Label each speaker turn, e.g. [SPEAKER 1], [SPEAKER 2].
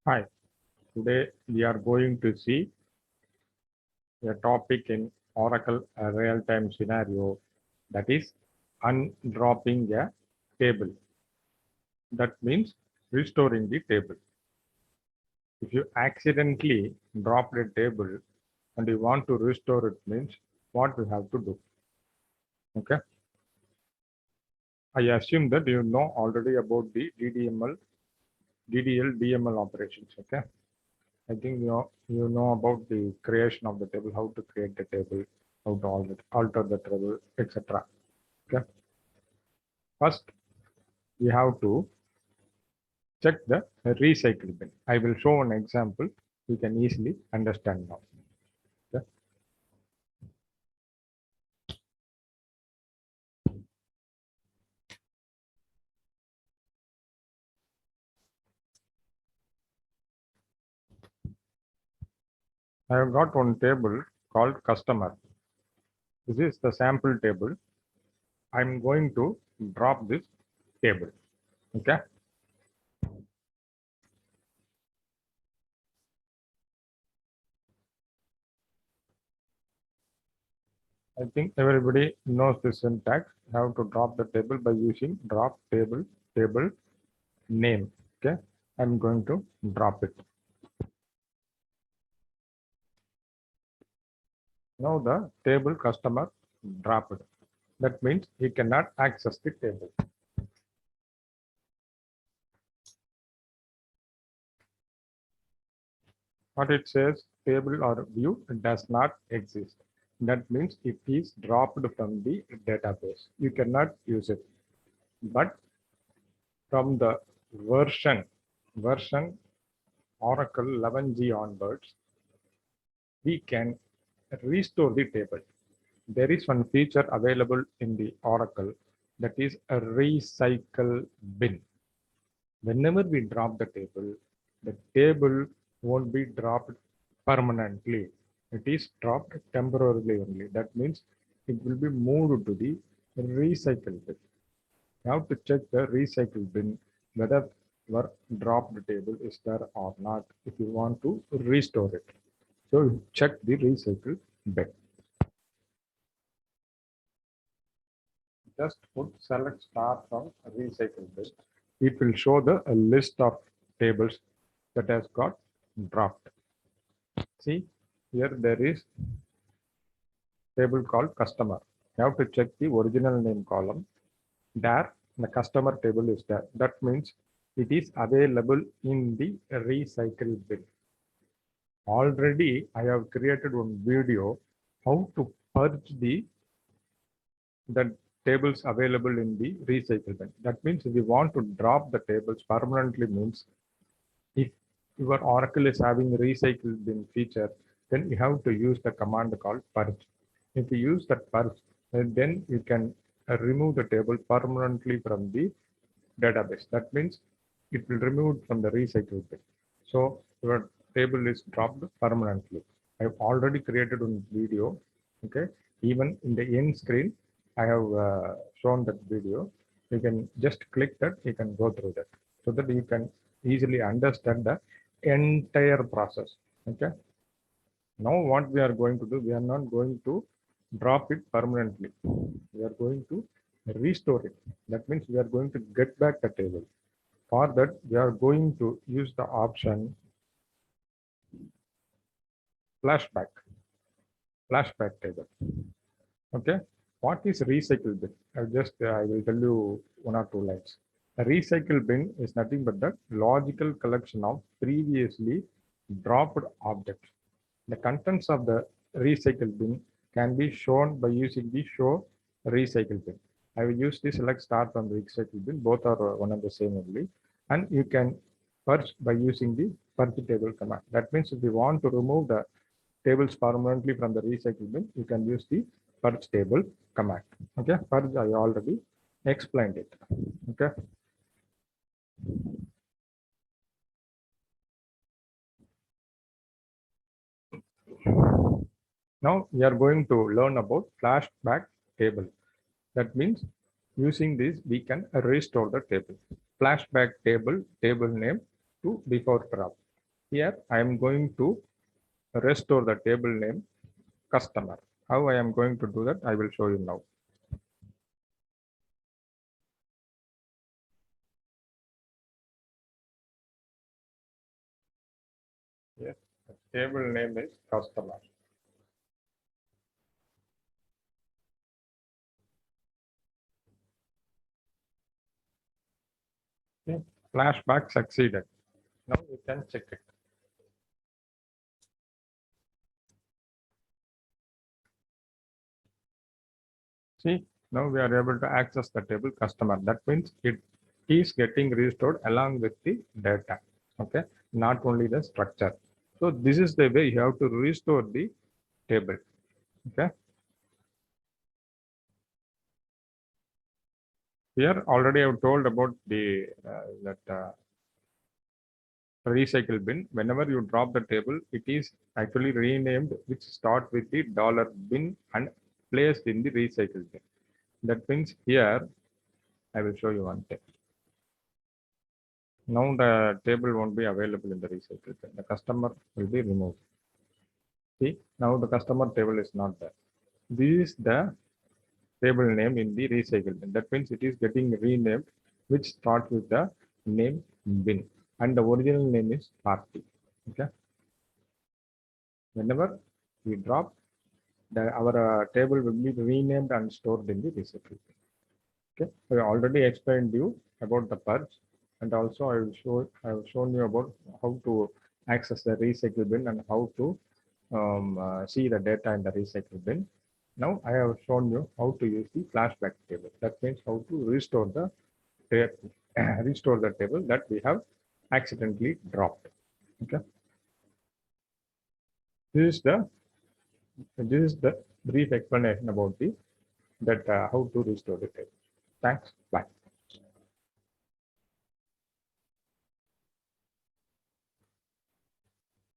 [SPEAKER 1] Hi, today we are going to see a topic in Oracle a real-time scenario, that is undropping a table. That means restoring the table. If you accidentally dropped a table and you want to restore it, means what we have to do. Okay. I assume that you know already about the DDL, DML operations. Okay. I think you know about the creation of the table, how to create the table, how to alter the table, etc. Okay. First, we have to check the recycle bin. I will show an example. You can easily understand now. Okay. I have got one table called customer. This is the sample table. I'm going to drop this table. Okay. I think everybody knows the syntax. How to drop the table by using drop table name. Okay. I'm going to drop it. Now the table customer dropped. That means he cannot access the table. What it says, table or view does not exist. That means it is dropped from the database. You cannot use it. But from the version Oracle 11G onwards, we can restore the table. There is one feature available in the Oracle, that is a recycle bin. Whenever we drop the table won't be dropped permanently. It is dropped temporarily only. That means it will be moved to the recycle bin. You have to check the recycle bin whether your dropped table is there or not if you want to restore it. So check the recycle bin. Just put select star from recycle bin. It will show the list of tables that has got dropped. See, here there is table called customer. You have to check the original name column. There, the customer table is there. That means it is available in the recycle bin. Already, I have created one video how to purge the tables available in the recycle bin. That means if you want to drop the tables permanently, means if your Oracle is having recycle bin feature, then you have to use the command called purge. If you use that purge, then you can remove the table permanently from the database. That means it will remove it from the recycle bin. So your table is dropped permanently. I've already created one video. Okay, even in the end screen, I have shown that video. You can just click that. You can go through that so that you can easily understand the entire process. Okay. Now what we are going to do, we are not going to drop it permanently. We are going to restore it. That means we are going to get back the table. For that, we are going to use the option flashback table. Okay. What is recycle bin? I will tell you one or two lines. A recycle bin is nothing but the logical collection of previously dropped objects. The contents of the recycle bin can be shown by using the show recycle bin. I will use the select star from the recycle bin. Both are one and the same only. And you can purge by using the purge table command. That means if you want to remove the tables permanently from the recycle bin, you can use the purge table command. Okay, purge I already explained it. Okay. Now we are going to learn about flashback table. That means using this we can restore the table. Flashback table name to before drop. Here I am going to restore the table name customer. How I am going to do that, I will show you now. Yes, the table name is customer. Okay. Flashback succeeded. Now you can check it. See, now we are able to access the table customer. That means it is getting restored along with the data. Okay, not only the structure. So this is the way you have to restore the table. Okay. Here already I've told about the recycle bin. Whenever you drop the table, it is actually renamed, which start with the dollar bin and placed in the recycle bin. That means here I will show you one thing. Now the table won't be available in the recycle bin. The customer will be removed. See, now the customer table is not there. This is the table name in the recycle bin. That means it is getting renamed, which starts with the name bin, and the original name is party. Okay. Whenever we drop, our table will be renamed and stored in the recycle bin. Okay. I already explained you about the purge, and also I have shown you about how to access the recycle bin and how to see the data in the recycle bin. Now I have shown you how to use the flashback table. That means how to restore the restore the table that we have accidentally dropped. Okay. This is the brief explanation about the how to restore the table. Thanks. Bye.